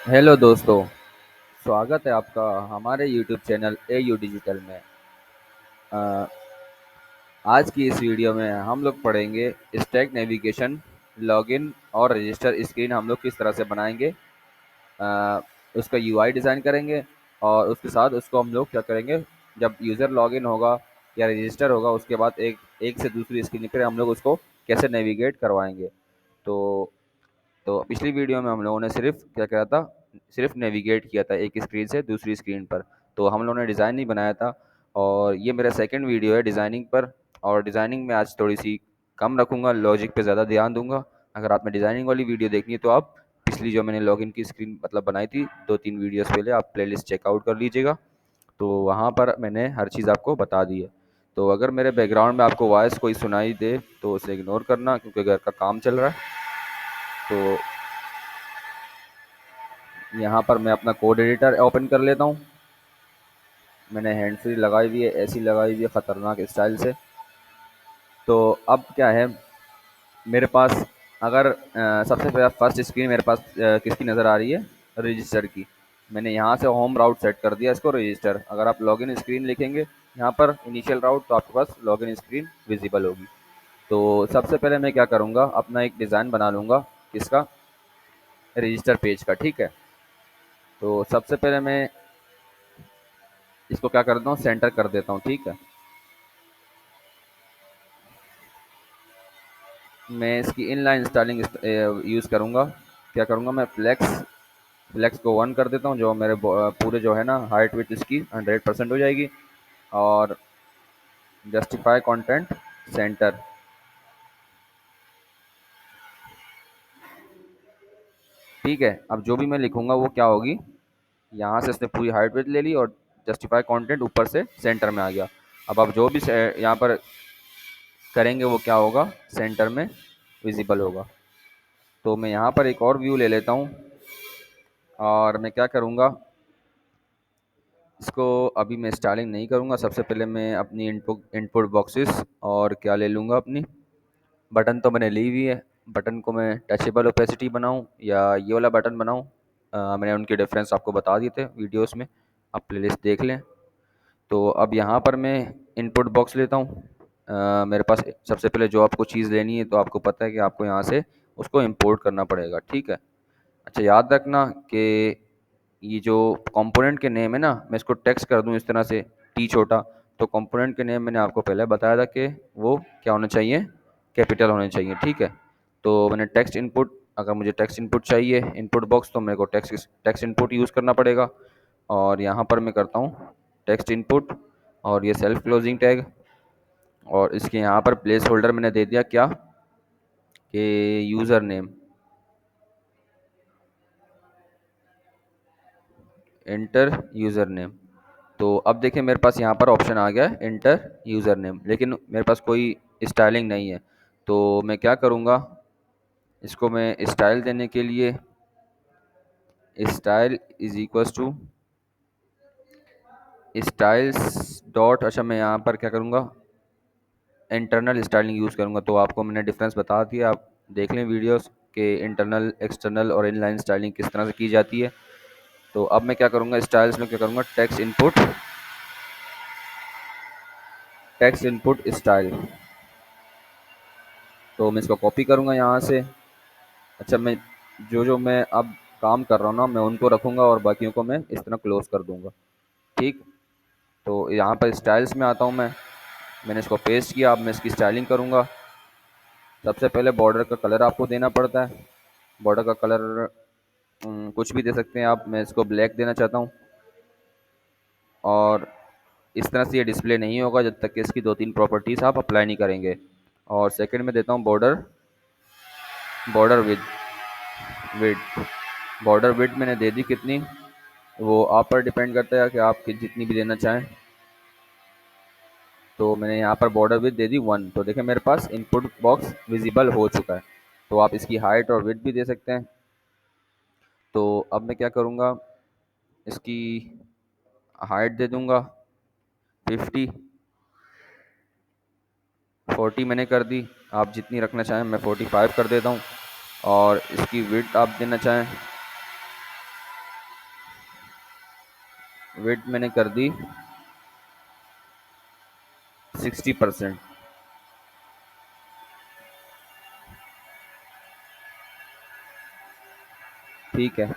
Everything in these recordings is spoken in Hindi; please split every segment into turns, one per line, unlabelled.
हेलो दोस्तों। स्वागत है आपका हमारे यूट्यूब चैनल एयू डिजिटल में। अ, आज की इस वीडियो में हम लोग पढ़ेंगे स्टैक नेविगेशन, लॉगिन और रजिस्टर स्क्रीन हम लोग किस तरह से बनाएंगे। अ, उसका यूआई डिज़ाइन करेंगे और उसके साथ उसको हम लोग क्या करेंगे, जब यूज़र लॉगिन होगा या रजिस्टर होगा उसके बाद एक एक से दूसरी स्क्रीन पर हम लोग उसको कैसे नेविगेट करवाएंगे। तो तो पिछली वीडियो में हम लोगों ने सिर्फ क्या करा था, सिर्फ नेविगेट किया था एक स्क्रीन से दूसरी स्क्रीन पर। तो हम लोगों ने डिज़ाइन नहीं बनाया था और ये मेरा सेकंड वीडियो है डिज़ाइनिंग पर। और डिज़ाइनिंग में आज थोड़ी सी कम रखूँगा, लॉजिक पे ज़्यादा ध्यान दूंगा। अगर आपने डिज़ाइनिंग वाली वीडियो देखनी है तो आप पिछली जो मैंने लॉगिन की स्क्रीन मतलब बनाई थी 2-3 वीडियोस पहले, आप प्लेलिस्ट चेकआउट कर लीजिएगा। तो वहाँ पर मैंने हर चीज़ आपको बता दी है। तो अगर मेरे बैकग्राउंड में आपको वॉइस कोई सुनाई दे तो उसे इग्नोर करना, क्योंकि घर का काम चल रहा है। तो यहाँ पर मैं अपना कोड एडिटर ओपन कर लेता हूँ। मैंने हैंड फ्री लगाई हुई है, ऐसी लगाई हुई है ख़तरनाक स्टाइल से। तो अब क्या है मेरे पास, अगर सबसे पहले फर्स्ट स्क्रीन मेरे पास किसकी नज़र आ रही है, रजिस्टर की। मैंने यहाँ से होम राउट सेट कर दिया इसको रजिस्टर। अगर आप लॉगिन स्क्रीन लिखेंगे यहाँ पर इनिशियल राउट तो आपके पास लॉगिन स्क्रीन विजिबल होगी। तो सबसे पहले मैं क्या करूँगा, अपना एक डिज़ाइन बना लूँगा किसका, रजिस्टर पेज का। ठीक है। तो सबसे पहले मैं इसको क्या करता हूँ, सेंटर कर देता हूँ। ठीक है। मैं इसकी इनलाइन स्टाइलिंग यूज़ करूँगा। क्या करूँगा मैं, फ्लेक्स फ्लेक्स को 1 कर देता हूँ, जो मेरे पूरे जो है ना हाइट विड्थ इसकी 100% हो जाएगी। और जस्टिफाई कंटेंट सेंटर। ठीक है। अब जो भी मैं लिखूँगा वो क्या होगी, यहाँ से इसने पूरी हाइट विड्थ ले ली और जस्टिफाई कंटेंट ऊपर से सेंटर में आ गया। अब आप जो भी यहाँ पर करेंगे वो क्या होगा, सेंटर में विजिबल होगा। तो मैं यहाँ पर एक और व्यू ले लेता हूँ और मैं क्या करूँगा, इसको अभी मैं स्टाइलिंग नहीं करूँगा। सबसे पहले मैं अपनी इनपुट इनपुट बॉक्सेस और क्या ले लूँगा, अपनी बटन तो मैंने ली हुई है। बटन को मैं टचेबल ओपेसिटी बनाऊँ या ये वाला बटन बनाऊँ, मैंने उनके डिफरेंस आपको बता दिए थे वीडियोस में, आप प्लेलिस्ट देख लें। तो अब यहाँ पर मैं इनपुट बॉक्स लेता हूँ। मेरे पास सबसे पहले जो आपको चीज़ लेनी है तो आपको पता है कि आपको यहाँ से उसको इंपोर्ट करना पड़ेगा। ठीक है। अच्छा, याद रखना कि ये जो कंपोनेंट के नेम है ना, मैं इसको टेक्स्ट कर दूं इस तरह से, टी छोटा। तो कंपोनेंट के नेम मैंने आपको पहले बताया था कि वो क्या होना चाहिए, कैपिटल होने चाहिए। ठीक है। तो मैंने टेक्स्ट इनपुट, अगर मुझे टेक्स्ट इनपुट चाहिए इनपुट बॉक्स तो मेरे को टेक्स्ट टेक्स्ट इनपुट यूज़ करना पड़ेगा। और यहाँ पर मैं करता हूँ टेक्स्ट इनपुट और ये सेल्फ क्लोजिंग टैग। और इसके यहाँ पर प्लेस होल्डर मैंने दे दिया क्या, कि user name, enter user name. तो अब देखिए मेरे पास यहाँ पर ऑप्शन आ गया है एंटर यूज़र नेम, लेकिन मेरे पास कोई स्टाइलिंग नहीं है। तो मैं क्या करूँगा, इसको मैं स्टाइल देने के लिए style is equals to styles dot, अच्छा मैं यहाँ पर क्या करूँगा, इंटरनल स्टाइलिंग यूज़ करूँगा। तो आपको मैंने डिफरेंस बता दिया, आप देख लें वीडियोस के इंटरनल एक्सटर्नल और इनलाइन स्टाइलिंग किस तरह से की जाती है। तो अब मैं क्या करूँगा, स्टाइल्स में क्या करूँगा, टेक्स्ट इनपुट स्टाइल। तो मैं इसको कॉपी करूँगा यहाँ से। अच्छा, मैं जो जो मैं अब काम कर रहा हूँ ना मैं उनको रखूँगा और बाकियों को मैं इस तरह क्लोज कर दूँगा। ठीक। तो यहाँ पर स्टाइल्स में आता हूँ मैं, मैंने इसको पेस्ट किया। अब मैं इसकी स्टाइलिंग करूँगा। सबसे पहले बॉर्डर का कलर आपको देना पड़ता है। बॉर्डर का कलर कुछ भी दे सकते हैं आप, मैं इसको ब्लैक देना चाहता हूँ। और इस तरह से ये डिस्प्ले नहीं होगा जब तक कि इसकी 2-3 प्रॉपर्टीज़ आप अप्लाई नहीं करेंगे। और सेकंड में देता हूँ border border with with border with मैंने दे दी कितनी, वो आप पर डिपेंड करता है कि आप जितनी भी देना चाहें। तो मैंने यहाँ पर बॉर्डर विड्थ दे दी 1। तो देखिए मेरे पास इनपुट बॉक्स विजिबल हो चुका है। तो आप इसकी हाइट और विड्थ भी दे सकते हैं। तो अब मैं क्या करूँगा, इसकी हाइट दे दूँगा 50, 40 मैंने कर दी। आप जितनी रखना चाहें, मैं 45 कर देता हूँ। और इसकी विड्थ आप देना चाहें विड्थ मैंने कर दी 60%। ठीक है।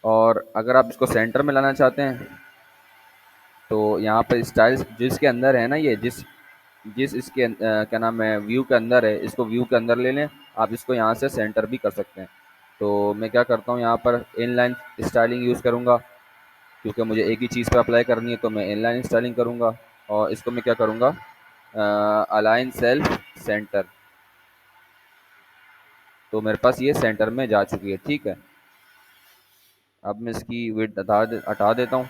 और अगर आप इसको सेंटर में लाना चाहते हैं तो यहाँ पर स्टाइल्स जिसके अंदर है ना, ये जिस जिस इसके क्या नाम है, व्यू के अंदर है, इसको व्यू के अंदर ले लें। आप इसको यहाँ से सेंटर भी कर सकते हैं। तो मैं क्या करता हूँ, यहाँ पर इनलाइन स्टाइलिंग यूज़ करूँगा, क्योंकि मुझे एक ही चीज़ पे अप्लाई करनी है, तो मैं इनलाइन स्टाइलिंग करूँगा। और इसको मैं क्या करूँगा, अलाइन सेल्फ सेंटर। तो मेरे पास ये सेंटर में जा चुकी है। ठीक है। अब मैं इसकी विड्थ हटा देता हूँ।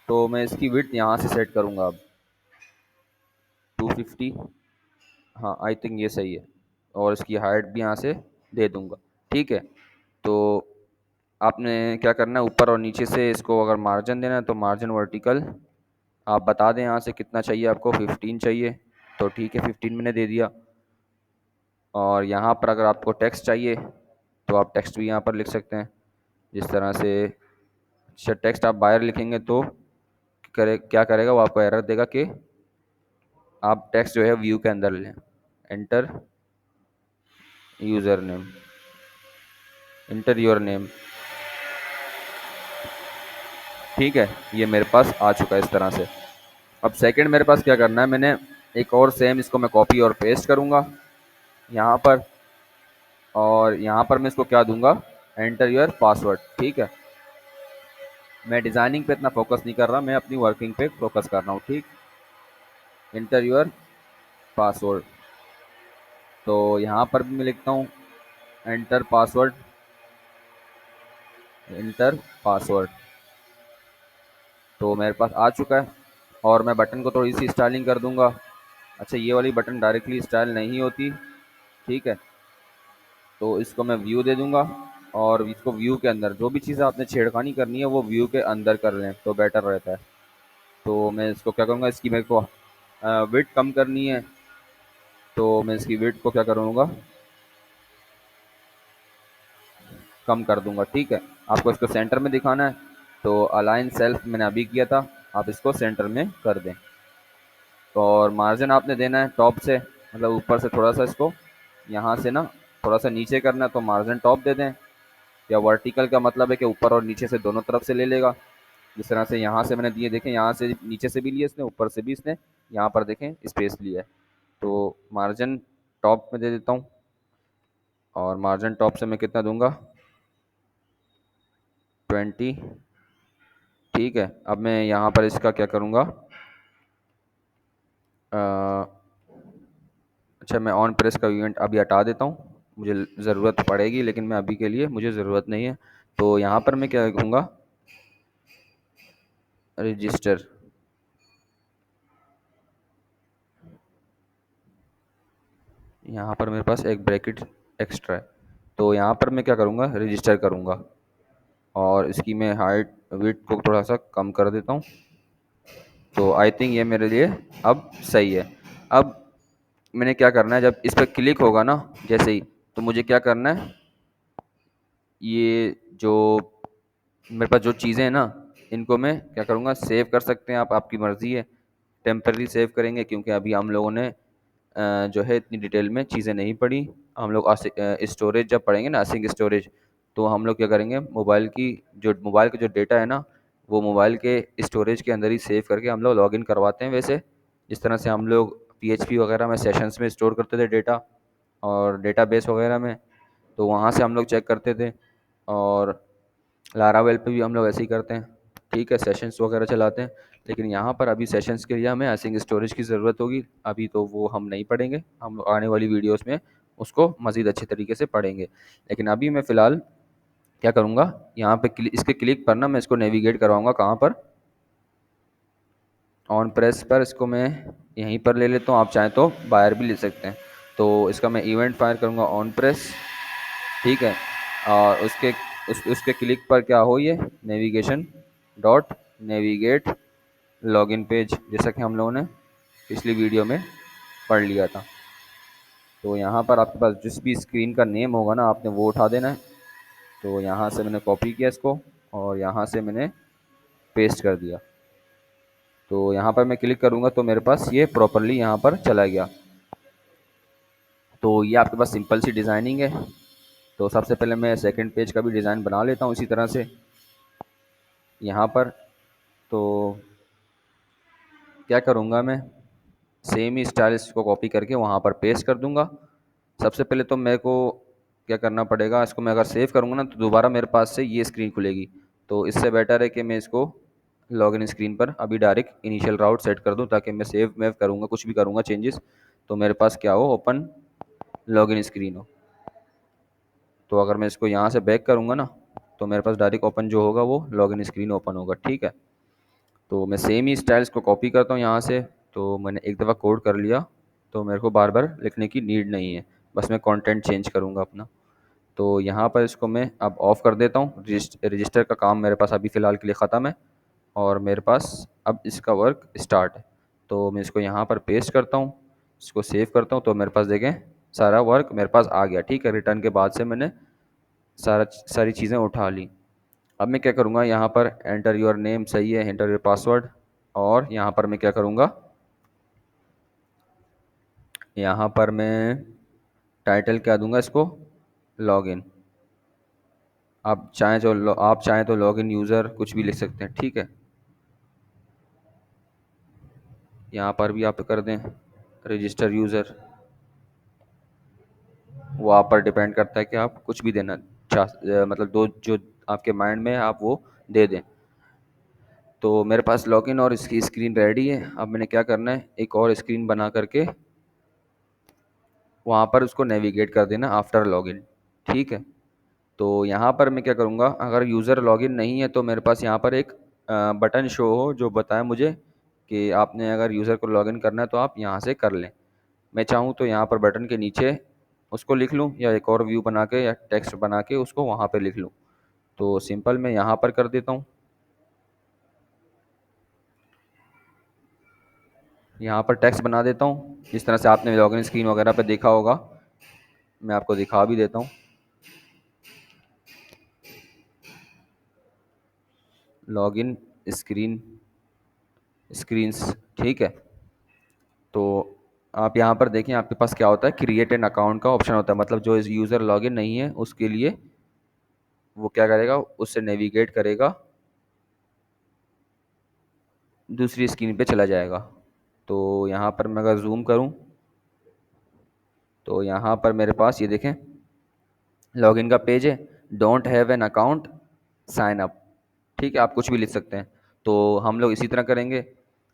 तो मैं इसकी विड्थ यहाँ से सेट करूँगा अब 250। हाँ, आई थिंक ये सही है। और इसकी हाइट भी यहाँ से दे दूँगा। ठीक है। तो आपने क्या करना है, ऊपर और नीचे से इसको अगर मार्जिन देना है तो मार्जिन वर्टिकल आप बता दें यहाँ से कितना चाहिए आपको। 15 चाहिए तो ठीक है, 15 मैंने दे दिया। और यहाँ पर अगर आपको टेक्स्ट चाहिए तो आप टेक्स्ट भी यहाँ पर लिख सकते हैं जिस तरह से। अच्छा, टेक्स्ट आप बाहर लिखेंगे तो क्या करेगा, वो आपको एरर देगा कि आप टेक्स्ट जो है व्यू के अंदर लें। Enter user name, inter your name. ठीक है, ये मेरे पास आ चुका है इस तरह से। अब सेकंड मेरे पास क्या करना है, मैंने एक और सेम इसको मैं कॉपी और पेस्ट करूँगा यहाँ पर। और यहाँ पर मैं इसको क्या दूंगा, एंटर योर पासवर्ड। ठीक है। मैं डिज़ाइनिंग पे इतना फोकस नहीं कर रहा, मैं अपनी वर्किंग पे फोकस कर रहा हूँ। ठीक। Enter your password. तो यहाँ पर भी मैं लिखता हूँ एंटर पासवर्ड, एंटर पासवर्ड। तो मेरे पास आ चुका है। और मैं बटन को थोड़ी सी स्टाइलिंग कर दूंगा। अच्छा, ये वाली बटन डायरेक्टली स्टाइल नहीं होती। ठीक है। तो इसको मैं व्यू दे दूंगा। और इसको व्यू के अंदर जो भी चीज़ आपने छेड़खानी करनी है वो व्यू के अंदर कर लें तो बेटर रहता है। तो मैं इसको क्या करूँगा, इसकी मेरे को विड्थ कम करनी है, तो मैं इसकी विड्थ को क्या करूँगा, कम कर दूंगा। ठीक है। आपको इसको सेंटर में दिखाना है तो अलाइन सेल्फ मैंने अभी किया था, आप इसको सेंटर में कर दें। और मार्जिन आपने देना है टॉप से, मतलब ऊपर से थोड़ा सा इसको यहाँ से ना थोड़ा सा नीचे करना है, तो मार्जिन टॉप दे दें। या वर्टिकल का मतलब है कि ऊपर और नीचे से दोनों तरफ से ले लेगा। जिस तरह से यहाँ से मैंने दिए, देखें यहाँ से नीचे से भी लिए इसने, ऊपर से भी इसने यहाँ पर देखें स्पेस लिया है। तो मार्जिन टॉप में दे देता हूँ। और मार्जिन टॉप से मैं कितना दूंगा, 20। ठीक है। अब मैं यहाँ पर इसका क्या करूँगा, अच्छा मैं ऑन प्रेस का इवेंट अभी हटा देता हूँ, मुझे ज़रूरत पड़ेगी लेकिन मैं अभी के लिए मुझे ज़रूरत नहीं है। तो यहाँ पर मैं क्या कहूँगा, रजिस्टर। यहाँ पर मेरे पास एक ब्रैकेट एक्स्ट्रा है, तो यहाँ पर मैं क्या करूँगा, रजिस्टर करूँगा। और इसकी मैं हाइट विड्थ को थोड़ा सा कम कर देता हूँ। तो आई थिंक ये मेरे लिए अब सही है। अब मैंने क्या करना है, जब इस पर क्लिक होगा ना जैसे ही, तो मुझे क्या करना है, ये जो मेरे पास जो चीज़ें हैं ना, इनको मैं क्या करूँगा, सेव कर सकते हैं आप, आपकी मर्ज़ी है। टेम्पररी सेव करेंगे क्योंकि अभी हम लोगों ने जो है इतनी डिटेल में चीज़ें नहीं पढ़ी। हम लोग स्टोरेज जब पढ़ेंगे ना, असिंक स्टोरेज, तो हम लोग क्या करेंगे, मोबाइल का जो डेटा है ना, वो मोबाइल के स्टोरेज के अंदर ही सेव करके हम लोग लॉगिन करवाते हैं। वैसे जिस तरह से हम लोग पीएचपी वगैरह में सेशंस में स्टोर करते थे डेटा, और डेटाबेस वगैरह में, तो वहाँ से हम लोग चेक करते थे। और लारावेल पे भी हम लोग ऐसे ही करते हैं। ठीक है, सेशंस वगैरह चलाते हैं। लेकिन यहाँ पर अभी सेशंस के लिए हमें असिंक स्टोरेज की ज़रूरत होगी। अभी तो वो हम नहीं पढ़ेंगे, हम आने वाली वीडियोस में उसको मज़ीद अच्छे तरीके से पढ़ेंगे। लेकिन अभी मैं फ़िलहाल क्या करूँगा, यहाँ पे इसके क्लिक पर ना मैं इसको नेविगेट करवाऊँगा कहाँ पर, ऑन प्रेस पर इसको मैं यहीं पर ले लेता हूँ। आप चाहें तो बाहर भी ले सकते हैं। तो इसका मैं इवेंट फायर करूँगा ऑन प्रेस। ठीक है। और उसके क्लिक पर क्या हो, ये navigation dot navigate login page, जैसा कि हम लोगों ने पिछली वीडियो में पढ़ लिया था। तो यहाँ पर आपके पास जिस भी स्क्रीन का नेम होगा ना, आपने वो उठा देना है। तो यहाँ से मैंने कॉपी किया इसको और यहाँ से मैंने पेस्ट कर दिया। तो यहाँ पर मैं क्लिक करूँगा तो मेरे पास ये प्रॉपरली यहाँ पर चला गया। तो ये आपके पास सिंपल सी डिज़ाइनिंग है। तो सबसे पहले मैं सेकंड पेज का भी डिज़ाइन बना लेता हूँ इसी तरह से यहाँ पर। तो क्या करूँगा मैं, सेम ही स्टाइल को कॉपी करके वहाँ पर पेस्ट कर दूँगा। सबसे पहले तो मेरे को क्या करना पड़ेगा, इसको मैं अगर सेव करूँगा ना तो दोबारा मेरे पास से ये स्क्रीन खुलेगी। तो इससे बेटर है कि मैं इसको लॉगिन स्क्रीन पर अभी डायरेक्ट इनिशियल राउट सेट कर दूँ, ताकि मैं सेव वेव करूँगा, कुछ भी करूँगा चेंजेस, तो मेरे पास क्या हो, ओपन लॉगिन स्क्रीन हो। तो अगर मैं इसको यहाँ से बैक करूँगा ना तो मेरे पास डायरेक्ट ओपन जो होगा वो लॉगिन स्क्रीन ओपन होगा। ठीक है। तो मैं सेम ही स्टाइल्स को कॉपी करता हूँ यहाँ से। तो मैंने एक दफ़ा कोड कर लिया तो मेरे को बार बार लिखने की नीड नहीं है, बस मैं कंटेंट चेंज करूँगा अपना। तो यहाँ पर इसको मैं अब ऑफ़ कर देता हूँ। रजिस्टर का काम मेरे पास अभी फ़िलहाल के लिए ख़त्म है और मेरे पास अब इसका वर्क स्टार्ट है। तो मैं इसको यहाँ पर पेस्ट करता हूँ, इसको सेव करता हूँ, तो मेरे पास देखें सारा वर्क मेरे पास आ गया। ठीक है, रिटर्न के बाद से मैंने सारी चीज़ें उठा ली। अब मैं क्या करूँगा, यहाँ पर एंटर योर नेम सही है, एंटर योर पासवर्ड, और यहाँ पर मैं क्या करूँगा, यहाँ पर मैं टाइटल क्या दूंगा इसको, लॉगिन। आप चाहें तो लॉगिन यूज़र कुछ भी लिख सकते हैं। ठीक है, यहाँ पर भी आप कर दें रजिस्टर यूज़र, वो आप पर डिपेंड करता है कि आप कुछ भी देना मतलब दो जो आपके माइंड में है आप वो दे दें। तो मेरे पास लॉगिन और इसकी स्क्रीन रेडी है। अब मैंने क्या करना है, एक और स्क्रीन बना करके वहाँ पर उसको नेविगेट कर देना आफ्टर लॉगिन। ठीक है। तो यहाँ पर मैं क्या करूँगा, अगर यूज़र लॉगिन नहीं है तो मेरे पास यहाँ पर एक बटन शो हो जो बताए मुझे कि आपने अगर यूज़र को लॉगिन करना है तो आप यहाँ से कर लें। मैं चाहूँ तो यहाँ पर बटन के नीचे उसको लिख लूँ, या एक और व्यू बना के या टेक्स्ट बना के उसको वहाँ पर लिख लूँ। तो सिंपल मैं यहाँ पर कर देता हूँ, यहाँ पर टेक्स्ट बना देता हूँ जिस तरह से आपने लॉगिन स्क्रीन वगैरह पे देखा होगा। मैं आपको दिखा भी देता हूँ, लॉगिन स्क्रीन स्क्रीन्स। ठीक है। तो आप यहाँ पर देखें आपके पास क्या होता है, क्रिएट एन अकाउंट का ऑप्शन होता है। मतलब जो यूज़र लॉगिन नहीं है उसके लिए वो क्या करेगा, उससे नेविगेट करेगा, दूसरी स्क्रीन पे चला जाएगा। तो यहाँ पर मैं अगर जूम करूँ तो यहाँ पर मेरे पास ये देखें लॉगिन का पेज है, don't have an account sign up. ठीक है, आप कुछ भी लिख सकते हैं। तो हम लोग इसी तरह करेंगे।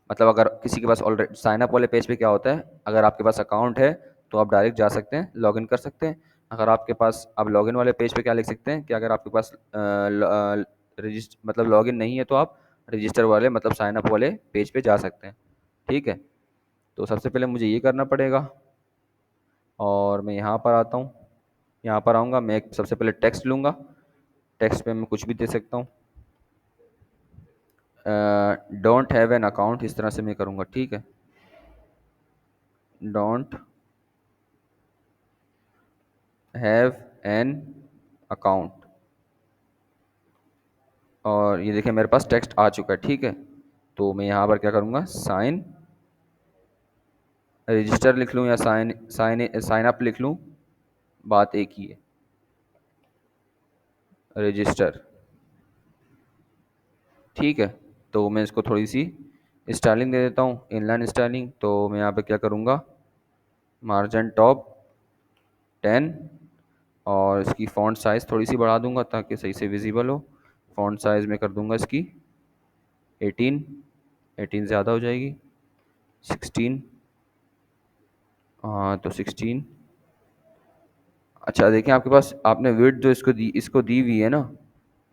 मतलब अगर किसी के पास ऑलरेडी साइन अप वाले पेज पे क्या होता है, अगर आपके पास अकाउंट है तो आप डायरेक्ट जा सकते हैं, लॉगिन कर सकते हैं। अगर आपके पास, आप लॉगिन वाले पेज पे क्या लिख सकते हैं कि अगर आपके पास रजिस्ट मतलब लॉगिन नहीं है तो आप रजिस्टर वाले मतलब साइन अप वाले पेज पे जा सकते हैं। ठीक है। तो सबसे पहले मुझे ये करना पड़ेगा और मैं यहाँ पर आता हूँ। यहाँ पर आऊँगा, मैं एक सबसे पहले टेक्स्ट लूँगा। टेक्स्ट पे मैं कुछ भी दे सकता हूँ, डोंट हैव एन अकाउंट, इस तरह से मैं करूँगा। ठीक है, डोंट हैव एन अकाउंट, और ये देखिए मेरे पास टेक्स्ट आ चुका है। ठीक है। तो मैं यहाँ पर क्या करूँगा, साइन रजिस्टर लिख लूँ या साइन साइन साइन अप लिख लूँ, बात एक ही है, रजिस्टर। ठीक है। तो मैं इसको थोड़ी सी स्टाइलिंग दे देता हूँ, इनलाइन स्टाइलिंग। तो मैं यहाँ पे क्या करूँगा, मार्जिन टॉप 10, और इसकी फ़ॉन्ट साइज़ थोड़ी सी बढ़ा दूंगा ताकि सही से विजिबल हो। फ़ॉन्ट साइज़ में कर दूंगा इसकी 18, 18 ज़्यादा हो जाएगी, 16, हाँ तो 16। अच्छा देखिए आपके पास आपने विड्थ जो इसको दी हुई है ना,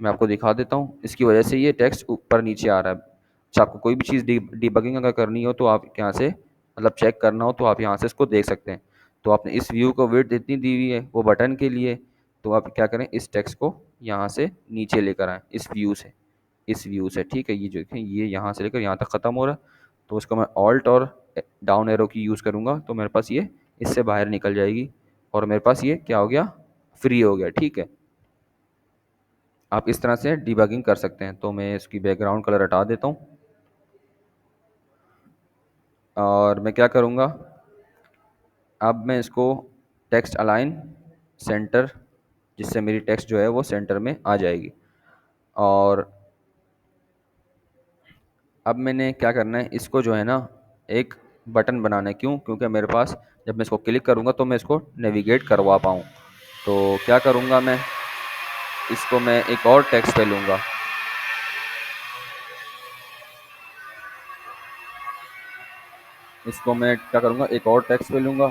मैं आपको दिखा देता हूँ, इसकी वजह से ये टेक्स्ट ऊपर नीचे आ रहा है। अच्छा, आपको कोई भी चीज़ डिबगिंग अगर करनी हो तो आप यहाँ से मतलब चेक करना हो तो आप यहाँ से इसको देख सकते हैं। तो आपने इस व्यू को विड्थ इतनी दी हुई है वो बटन के लिए, तो आप क्या करें, इस टेक्स्ट को यहाँ से नीचे लेकर आएँ, इस व्यू से ठीक है। ये जो देखें, ये यहाँ से लेकर यहाँ तक ख़त्म हो रहा है, तो उसको मैं ऑल्ट और डाउन एरो की यूज़ करूँगा, तो मेरे पास ये इससे बाहर निकल जाएगी और मेरे पास ये क्या हो गया, फ्री हो गया। ठीक है, आप इस तरह से डिबगिंग कर सकते हैं। तो मैं इसकी बैकग्राउंड कलर हटा देता हूँ और मैं क्या करूँगा, अब मैं इसको टेक्स्ट अलाइन सेंटर, जिससे मेरी टेक्स्ट जो है वो सेंटर में आ जाएगी। और अब मैंने क्या करना है, इसको जो है ना एक बटन बनाना है। क्यों? क्योंकि मेरे पास जब मैं इसको क्लिक करूँगा तो मैं इसको नेविगेट करवा पाऊँ। तो क्या करूँगा, मैं इसको मैं एक और टेक्स्ट पे लूँगा, इसको मैं क्या करूँगा, एक और टेक्स्ट पे लूँगा।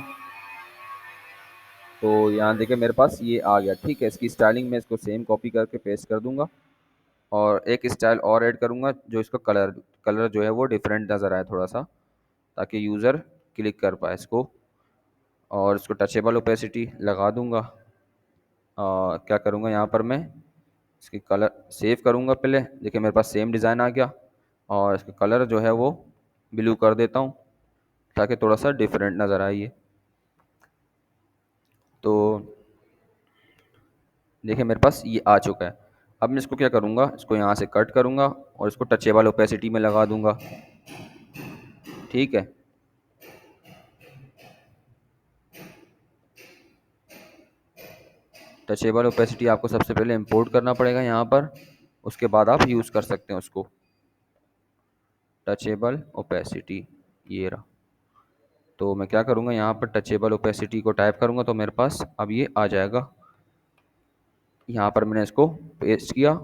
तो यहाँ देखिए मेरे पास ये आ गया। ठीक है, इसकी स्टाइलिंग में इसको सेम कॉपी करके पेस्ट कर दूँगा और एक स्टाइल और ऐड करूँगा जो इसका कलर कलर जो है वो डिफरेंट नज़र आए थोड़ा सा, ताकि यूज़र क्लिक कर पाए इसको। और इसको टचेबल ओपेसिटी लगा दूँगा। क्या करूँगा, यहाँ पर मैं इसकी कलर सेव करूँगा। पहले देखिए मेरे पास सेम डिज़ाइन आ गया और इसका कलर जो है वो ब्लू कर देता हूँ ताकि थोड़ा सा डिफरेंट नज़र आए ये। तो देखिए मेरे पास ये आ चुका है। अब मैं इसको क्या करूँगा, इसको यहाँ से कट करूँगा और इसको टचेबल ओपेसिटी में लगा दूँगा। ठीक है, टचेबल ओपेसिटी आपको सबसे पहले इंपोर्ट करना पड़ेगा यहाँ पर, उसके बाद आप यूज़ कर सकते हैं उसको। टचेबल ओपेसिटी ये रहा। तो मैं क्या करूँगा, यहाँ पर टचेबल ओपेसिटी को टाइप करूँगा तो मेरे पास अब ये आ जाएगा। यहाँ पर मैंने इसको पेस्ट किया,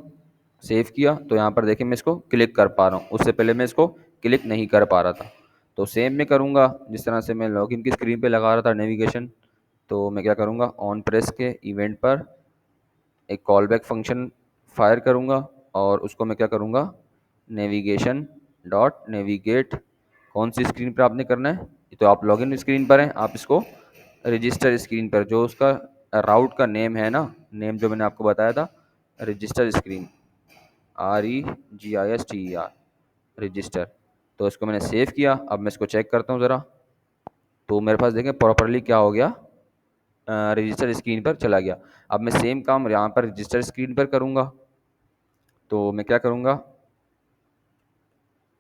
सेव किया, तो यहाँ पर देखिए मैं इसको क्लिक कर पा रहा हूँ, उससे पहले मैं इसको क्लिक नहीं कर पा रहा था। तो सेम मैं करूँगा जिस तरह से मैं लॉगिन की स्क्रीन पे लगा रहा था नेविगेशन। तो मैं क्या करूँगा, ऑन प्रेस के इवेंट पर एक कॉल बैक फंक्शन फायर करूँगा और उसको मैं क्या करूँगा, नेविगेशन डॉट नेविगेट। कौन सी स्क्रीन पर आपने करना है, ये तो आप लॉगिन स्क्रीन पर हैं, आप इसको रजिस्टर स्क्रीन पर जो उसका राउट का नेम है ना, नेम जो मैंने आपको बताया था, रजिस्टर स्क्रीन, REGISTER, रजिस्टर। तो इसको मैंने सेव किया। अब मैं इसको चेक करता हूँ ज़रा, तो मेरे पास देखें प्रॉपरली क्या हो गया, रजिस्टर स्क्रीन पर चला गया। अब मैं सेम काम यहाँ पर रजिस्टर स्क्रीन पर करूँगा। तो मैं क्या करूँगा,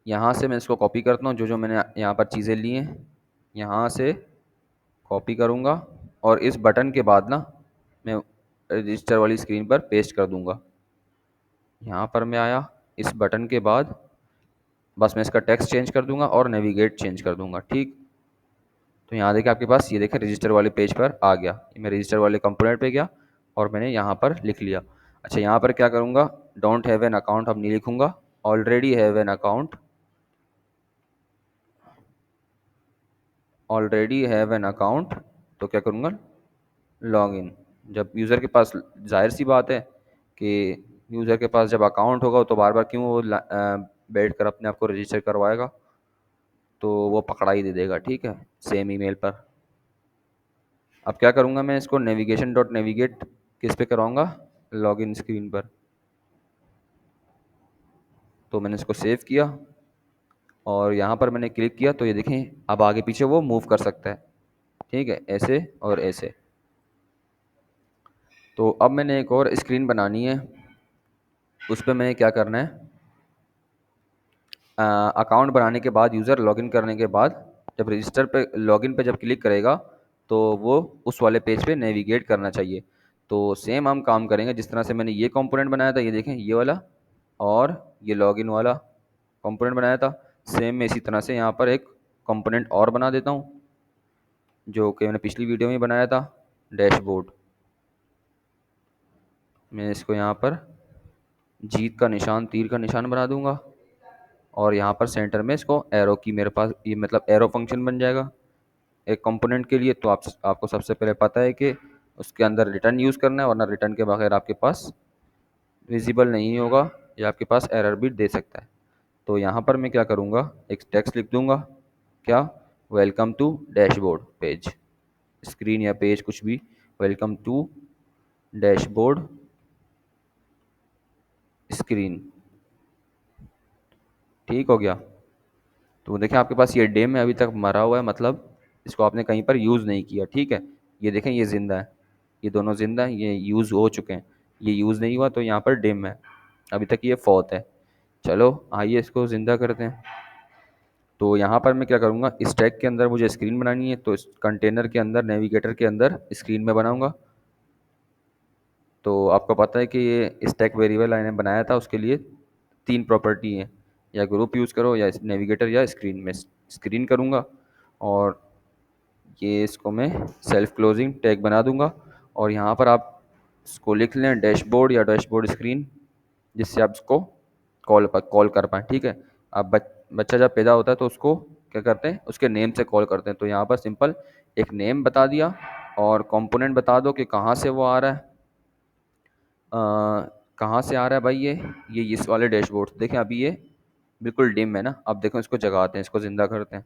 यहाँ से मैं इसको कॉपी करता हूँ, जो जो मैंने यहाँ पर चीज़ें ली हैं यहाँ से कॉपी करूँगा और इस बटन के बाद ना मैं रजिस्टर वाली स्क्रीन पर पेस्ट कर दूँगा। यहाँ पर मैं आया, इस बटन के बाद बस मैं इसका टेक्स्ट चेंज कर दूँगा और नेविगेट चेंज कर दूँगा। ठीक, तो यहाँ देखिए आपके पास ये देखें रजिस्टर वाले पेज पर आ गया। मैं रजिस्टर वाले कंपोनेंट पे गया और मैंने यहाँ पर लिख लिया। अच्छा, यहाँ पर क्या करूँगा, डोंट हैव एन अकाउंट अब नहीं लिखूँगा, already have an account, already have an account. तो क्या करूँगा, लॉगिन। जब यूज़र के पास, जाहिर सी बात है कि यूज़र के पास जब अकाउंट होगा तो बार बार क्यों वो बैठ कर अपने आप को रजिस्टर करवाएगा, तो वो पकड़ा ही दे देगा। ठीक है, सेम ईमेल पर। अब क्या करूँगा, मैं इसको नेविगेशन डॉट नेविगेट किस पे करवाऊँगा, लॉगिन स्क्रीन पर। तो मैंने इसको सेव किया और यहाँ पर मैंने क्लिक किया तो ये देखें अब आगे पीछे वो मूव कर सकता है। ठीक है, ऐसे और ऐसे। तो अब मैंने एक और स्क्रीन बनानी है, उस पर मैंने क्या करना है, अकाउंट बनाने के बाद यूज़र लॉगिन करने के बाद जब रजिस्टर पे लॉगिन पे जब क्लिक करेगा तो वो उस वाले पेज पे नेविगेट करना चाहिए। तो सेम हम काम करेंगे जिस तरह से मैंने ये कंपोनेंट बनाया था, ये देखें ये वाला, और ये लॉगिन वाला कंपोनेंट बनाया था। सेम मैं इसी तरह से यहाँ पर एक कंपोनेंट और बना देता हूँ जो कि मैंने पिछली वीडियो में बनाया था, डैशबोर्ड। मैं इसको यहाँ पर जीत का निशान, तीर का निशान बना दूंगा और यहाँ पर सेंटर में इसको एरो की, मेरे पास ये मतलब एरो फंक्शन बन जाएगा एक कंपोनेंट के लिए। तो आपको सबसे पहले पता है कि उसके अंदर रिटर्न यूज़ करना है, वरना रिटर्न के बगैर आपके पास विजिबल नहीं होगा या आपके पास एरर भी दे सकता है। तो यहाँ पर मैं क्या करूँगा, एक टेक्स्ट लिख दूँगा, क्या, welcome to dashboard page, screen या पेज कुछ भी, वेलकम टू डैशबोर्ड स्क्रीन। ठीक हो गया। तो देखें आपके पास ये डेम है, अभी तक मरा हुआ है, मतलब इसको आपने कहीं पर यूज़ नहीं किया। ठीक है, ये देखें ये ज़िंदा है, ये दोनों ज़िंदा हैं, ये यूज़ हो चुके हैं। ये यूज़ नहीं हुआ तो यहाँ पर डेम है, अभी तक ये फौत है। चलो आइए इसको ज़िंदा करते हैं। तो यहाँ पर मैं क्या करूँगा, स्टैक के अंदर मुझे स्क्रीन बनानी है, तो इस कंटेनर के अंदर नेविगेटर के अंदर स्क्रीन में बनाऊँगा। तो आपको पता है कि ये स्टैक वेरिएबल मैंने बनाया था, उसके लिए 3 प्रॉपर्टी हैं, या ग्रुप यूज़ करो या नेविगेटर या स्क्रीन। में स्क्रीन करूँगा और ये इसको मैं सेल्फ क्लोजिंग टैग बना दूंगा। और यहाँ पर आप इसको लिख लें डैशबोर्ड या डैशबोर्ड स्क्रीन, जिससे आप इसको कॉल कर पाएँ। ठीक है, अब बच्चा जब पैदा होता है तो उसको क्या करते हैं, उसके नेम से कॉल करते हैं। तो यहाँ पर सिंपल एक नेम बता दिया और कंपोनेंट बता दो कि कहाँ से वो आ रहा है। कहाँ से आ रहा है भाई, ये इस वाले डैशबोर्ड से। देखें अभी ये बिल्कुल डिम है ना, अब देखो इसको जगाते हैं, इसको ज़िंदा करते हैं।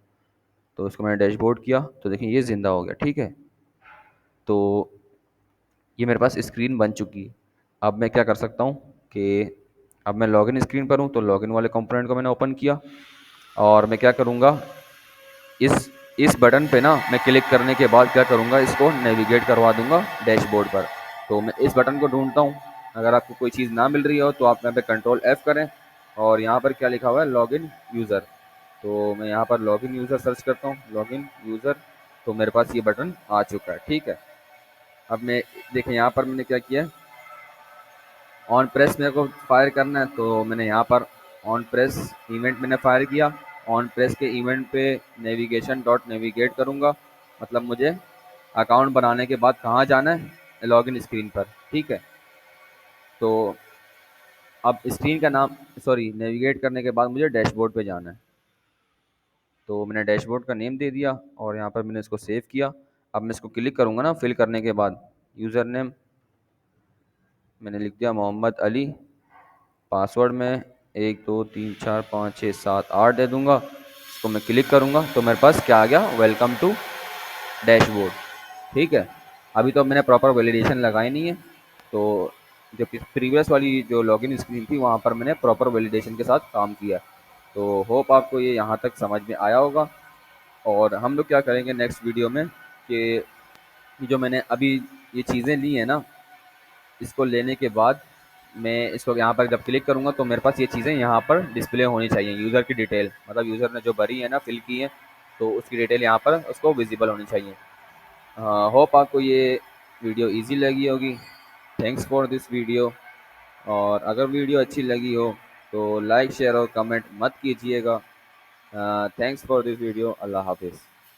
तो इसको मैंने डैशबोर्ड किया तो देखिए ये ज़िंदा हो गया। ठीक है, तो ये मेरे पास स्क्रीन बन चुकी है। अब मैं क्या कर सकता हूँ कि अब मैं लॉगिन स्क्रीन पर हूँ, तो लॉगिन वाले कंपोनेंट को मैंने ओपन किया और मैं क्या करूँगा, इस बटन पे ना मैं क्लिक करने के बाद क्या करूँगा, इसको नेविगेट करवा दूँगा डैशबोर्ड पर। तो मैं इस बटन को ढूंढता हूँ। अगर आपको कोई चीज़ ना मिल रही हो तो आप यहाँ पे कंट्रोल F करें और यहाँ पर क्या लिखा हुआ है, लॉगिन यूज़र। तो मैं यहाँ पर लॉगिन यूज़र सर्च करता हूँ, लॉगिन यूज़र। तो मेरे पास ये बटन आ चुका है। ठीक है, अब मैं देखें यहाँ पर मैंने क्या किया, ऑन प्रेस मेरे को फायर करना है, तो मैंने यहाँ पर ऑन प्रेस इवेंट मैंने फायर किया। ऑन प्रेस के इवेंट पे नेविगेशन डॉट नेविगेट करूँगा, मतलब मुझे अकाउंट बनाने के बाद कहाँ जाना है, लॉगिन स्क्रीन पर। ठीक है, तो अब स्क्रीन का नाम, सॉरी, नेविगेट करने के बाद मुझे डैशबोर्ड पे जाना है। तो मैंने डैशबोर्ड का नेम दे दिया और यहाँ पर मैंने इसको सेव किया। अब मैं इसको क्लिक करूँगा ना, फिल करने के बाद यूज़र नेम मैंने लिख दिया मोहम्मद अली, पासवर्ड में 1 2 3 4 5 6 7 8 दे दूंगा। इसको मैं क्लिक करूंगा तो मेरे पास क्या आ गया, वेलकम टू डैशबोर्ड। ठीक है, अभी तो मैंने प्रॉपर वैलिडेशन लगाई नहीं है, तो जो प्रीवियस वाली जो लॉगिन स्क्रीन थी वहाँ पर मैंने प्रॉपर वैलिडेशन के साथ काम किया। तो होप आपको ये यहाँ तक समझ में आया होगा। और हम लोग क्या करेंगे नेक्स्ट वीडियो में कि जो मैंने अभी ये चीज़ें ली हैं ना, इसको लेने के बाद मैं इसको यहाँ पर जब क्लिक करूँगा तो मेरे पास ये चीज़ें यहाँ पर डिस्प्ले होनी चाहिए, यूज़र की डिटेल, मतलब यूज़र ने जो भरी है ना, फिल की है, तो उसकी डिटेल यहाँ पर उसको विजिबल होनी चाहिए। होप आपको ये वीडियो इजी लगी होगी। Thanks for this video. और अगर वीडियो अच्छी लगी हो तो लाइक शेयर और कमेंट मत कीजिएगा। Thanks for this video. अल्लाह हाफिज़।